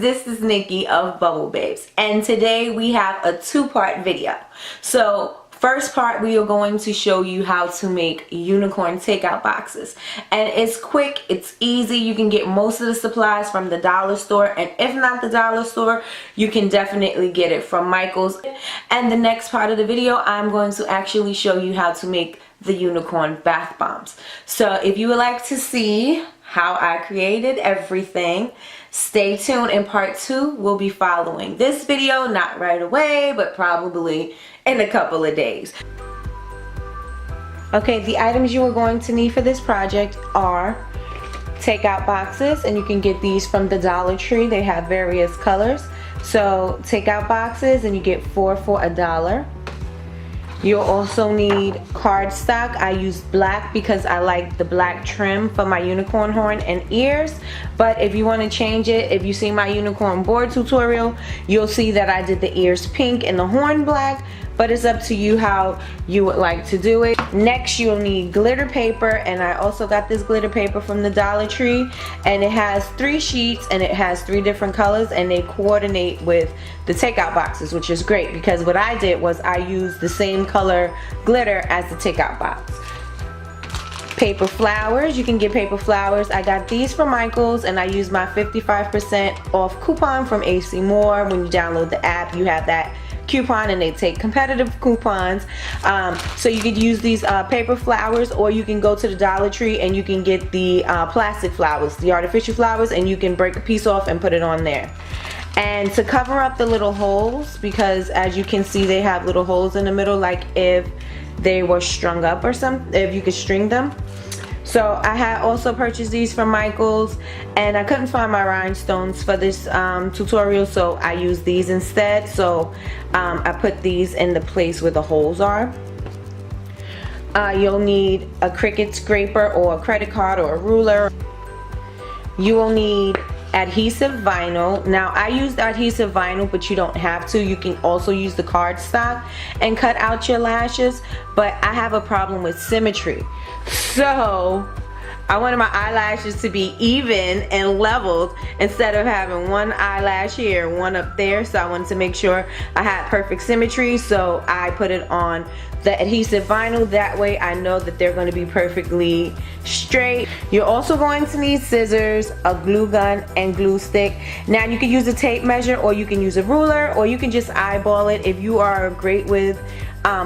this is Nikki of Babez, and today we have a two-part video. So first part, we are going to show you how to make unicorn takeout boxes, and it's quick, it's easy. You can get most of the supplies from the dollar store, and if not the dollar store, you can definitely get it from Michael's. And the next part of the video, I'm going to actually show you how to make the unicorn bath bombs. So if you would like to see how I created everything, stay tuned. In part 2 will be following this video, not right away, but probably in a couple of days. Okay, the items you are going to need for this project are takeout boxes, and you can get these from the Dollar Tree. They have various colors. So takeout boxes, and you get 4 for $1. You'll also need cardstock. I use black because I like the black trim for my unicorn horn and ears. But if you want to change it, if you see my unicorn board tutorial, you'll see that I did the ears pink and the horn black. But it's up to you how you would like to do it. Next, you'll need glitter paper, and I also got this glitter paper from the Dollar Tree, and it has 3 sheets and it has 3 different colors, and they coordinate with the takeout boxes, which is great because what I did was I used the same color glitter as the takeout box. Paper flowers, you can get paper flowers. I got these from Michael's, and I used my 55% off coupon from AC Moore. When you download the app, you have that coupon, and they take competitive coupons. So you could use these paper flowers, or you can go to the Dollar Tree and you can get the plastic flowers, the artificial flowers, and you can break a piece off and put it on there. And to cover up the little holes, because as you can see they have little holes in the middle, like if they were strung up or something, if you could string them. So I had also purchased these from Michael's, and I couldn't find my rhinestones for this tutorial, so I used these instead. So I put these in the place where the holes are. You'll need a Cricut scraper or a credit card or a ruler. You will need adhesive vinyl. Now I used adhesive vinyl, but you don't have to. You can also use the cardstock and cut out your lashes, but I have a problem with symmetry. So I wanted my eyelashes to be even and leveled instead of having one eyelash here, one up there. So I wanted to make sure I had perfect symmetry, so I put it on the adhesive vinyl. That way I know that they're going to be perfectly straight. You're also going to need scissors, a glue gun, and glue stick. Now you can use a tape measure, or you can use a ruler, or you can just eyeball it. If you are great with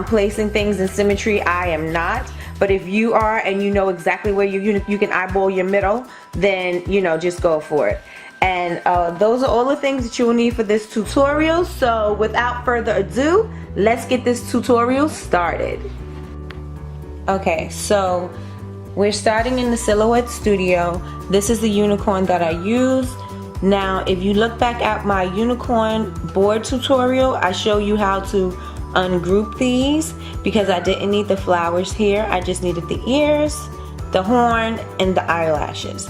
placing things in symmetry, I am not. But if you are and you know exactly where you can eyeball your middle, then you know, just go for it. And those are all the things that you will need for this tutorial. So without further ado, let's get this tutorial started. Okay, so we're starting in the Silhouette Studio. This is the unicorn that I used. Now if you look back at my unicorn board tutorial, I show you how to ungroup these because I didn't need the flowers here. I just needed the ears, the horn, and the eyelashes.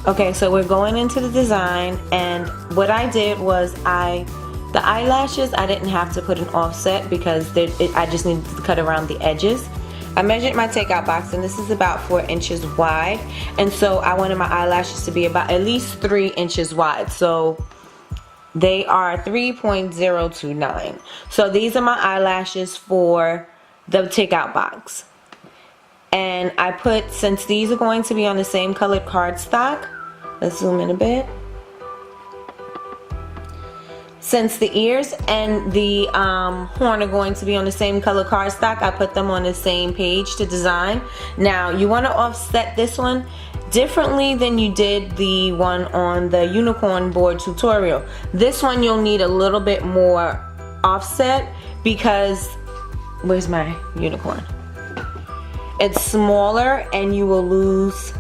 Okay, so we're going into the design, and what I did was the eyelashes I didn't have to put an offset because I just needed to cut around the edges. I measured my takeout box, and this is about 4 inches wide, and so I wanted my eyelashes to be about at least 3 inches wide. So they are 3.029. So these are my eyelashes for the takeout box. And I put, since these are going to be on the same colored cardstock, let's zoom in a bit. Since the ears and the horn are going to be on the same color cardstock, I put them on the same page to design. Now you want to offset this one differently than you did the one on the unicorn board tutorial. This one you'll need a little bit more offset because, where's my unicorn? It's smaller and you will lose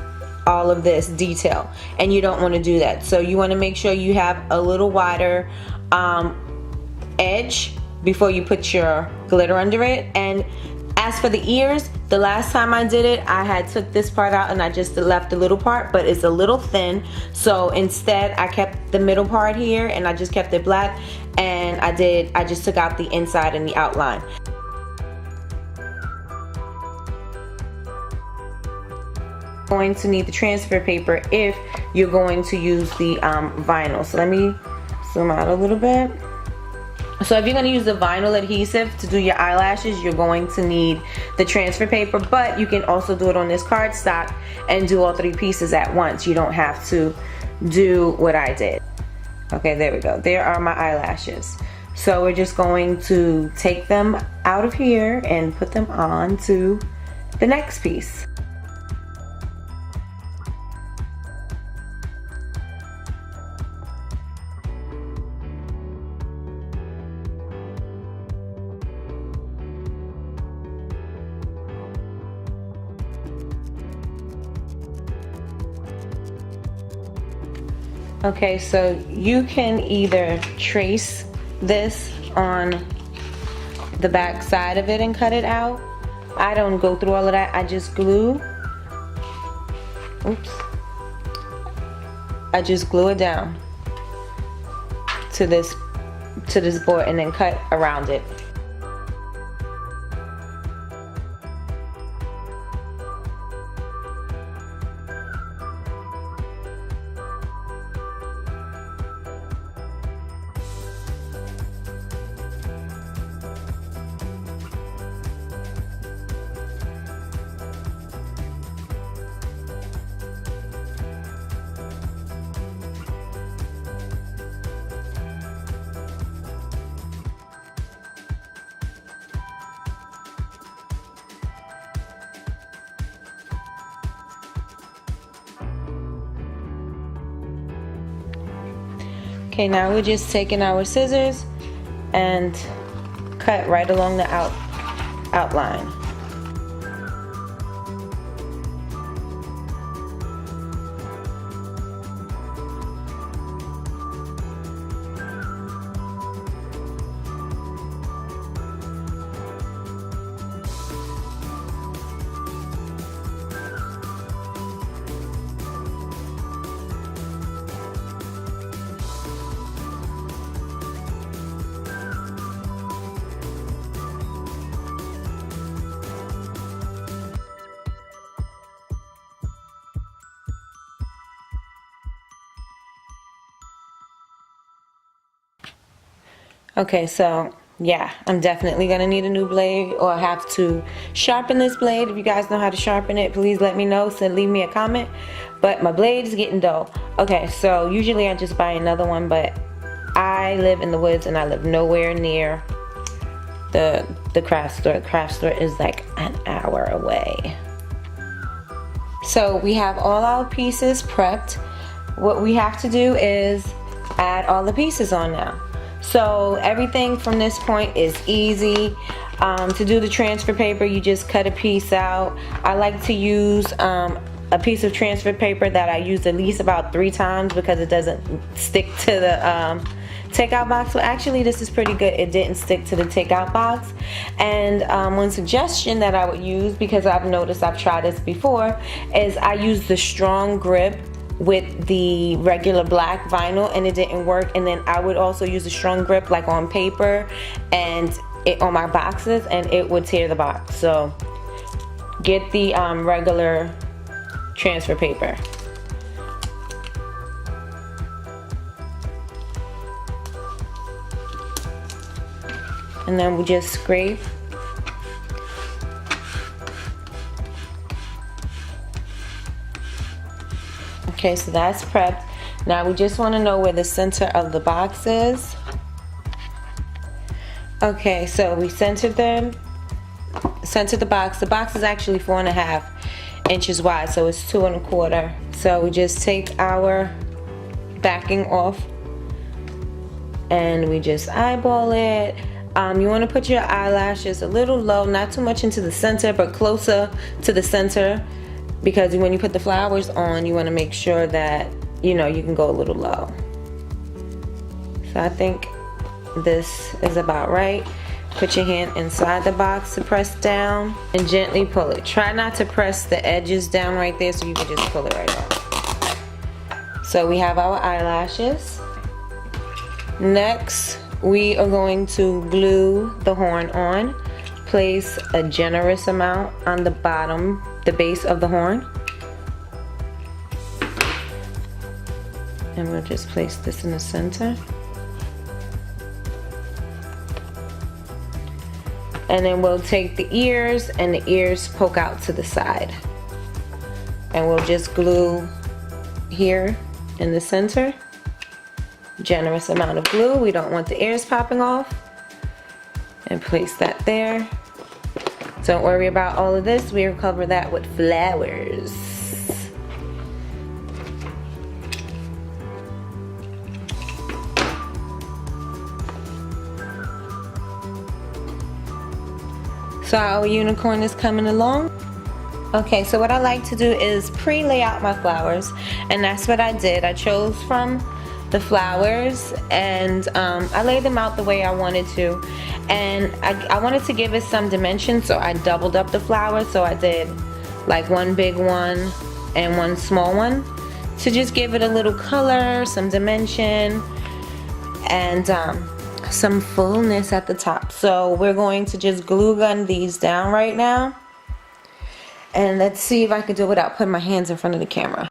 all of this detail, and you don't want to do that. So you want to make sure you have a little wider edge before you put your glitter under it. And as for the ears, the last time I did it, I had took this part out and I just left the little part, but it's a little thin. So instead I kept the middle part here and I just kept it black, and I just took out the inside and the outline. Going to need the transfer paper if you're going to use the vinyl. So let me zoom out a little bit. So if you're going to use the vinyl adhesive to do your eyelashes, you're going to need the transfer paper, but you can also do it on this cardstock and do all 3 pieces at once. You don't have to do what I did. Okay, there we go. There are my eyelashes. So we're just going to take them out of here and put them on to the next piece. Okay, so you can either trace this on the back side of it and cut it out. I don't go through all of that. I just glue. Oops. I just glue it down to this board and then cut around it. Okay, now we're just taking our scissors and cut right along the outline. Okay, so yeah, I'm definitely gonna need a new blade or have to sharpen this blade. If you guys know how to sharpen it, please let me know, leave me a comment. But my blade is getting dull. Okay, so usually I just buy another one, but I live in the woods and I live nowhere near the craft store. The craft store is like an hour away. So we have all our pieces prepped. What we have to do is add all the pieces on now. So everything from this point is easy. To do the transfer paper, you just cut a piece out. I like to use a piece of transfer paper that I use at least about 3 times because it doesn't stick to the takeout box. Well, actually this is pretty good. It didn't stick to the takeout box. And one suggestion that I would use, because I've noticed I've tried this before, is I use the strong grip with the regular black vinyl and it didn't work. And then I would also use a strong grip like on paper and on my boxes, and it would tear the box. So get the regular transfer paper. And then we just scrape. Okay, so that's prepped. Now we just want to know where the center of the box is. Okay, so we centered the box. The box is actually 4.5 inches wide, so it's 2 1/4. So we just take our backing off and we just eyeball it. You want to put your eyelashes a little low, not too much into the center, but closer to the center, because when you put the flowers on, you want to make sure that, you know, you can go a little low. So I think this is about right. Put your hand inside the box to press down and gently pull it. Try not to press the edges down right there, so you can just pull it right off. So we have our eyelashes. Next, we are going to glue the horn on. Place a generous amount on the bottom, the base of the horn. And we'll just place this in the center. And then we'll take the ears, and the ears poke out to the side. And we'll just glue here in the center. Generous amount of glue. We don't want the ears popping off. And place that there. Don't worry about all of this. We'll cover that with flowers. So our unicorn is coming along. Okay, so what I like to do is pre-lay out my flowers, and that's what I did. I chose from the flowers, and I laid them out the way I wanted to, and I wanted to give it some dimension, so I doubled up the flowers. So I did like one big one and one small one to just give it a little color, some dimension, and some fullness at the top. So we're going to just glue gun these down right now, and let's see if I can do it without putting my hands in front of the camera.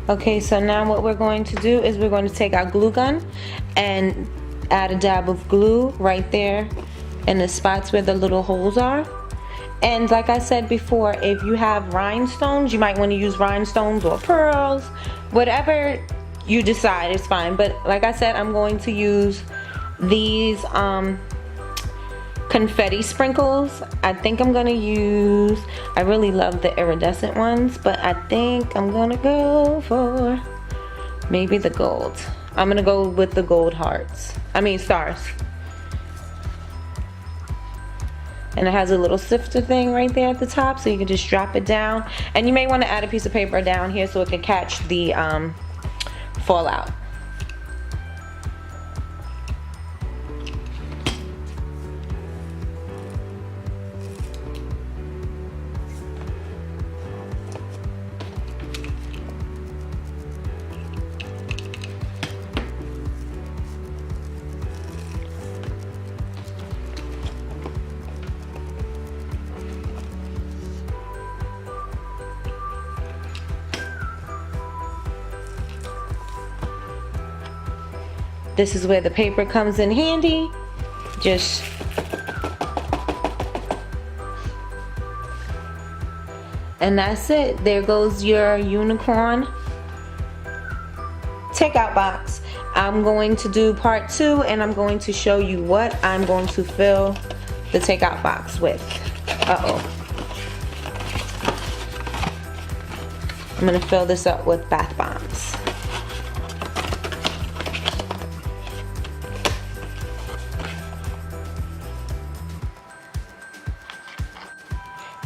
Okay, so now what we're going to do is we're going to take our glue gun and add a dab of glue right there in the spots where the little holes are. And like I said before, if you have rhinestones, you might want to use rhinestones or pearls. Whatever you decide is fine. But like I said, I'm going to use these confetti sprinkles. I think I'm gonna use, I really love the iridescent ones, but I think I'm gonna go for maybe the gold. I'm gonna go with the gold hearts. I mean stars. And it has a little sifter thing right there at the top, so you can just drop it down. And you may want to add a piece of paper down here so it can catch the fallout. This is where the paper comes in handy. Just and that's it. There goes your unicorn takeout box. I'm going to do part 2, and I'm going to show you what I'm going to fill the takeout box with. I'm going to fill this up with bath bombs.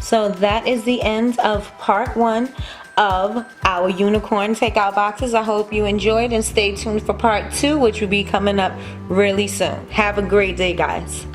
So that is the end of part 1 of our unicorn takeout boxes. I hope you enjoyed, and stay tuned for part 2, which will be coming up really soon. Have a great day, guys.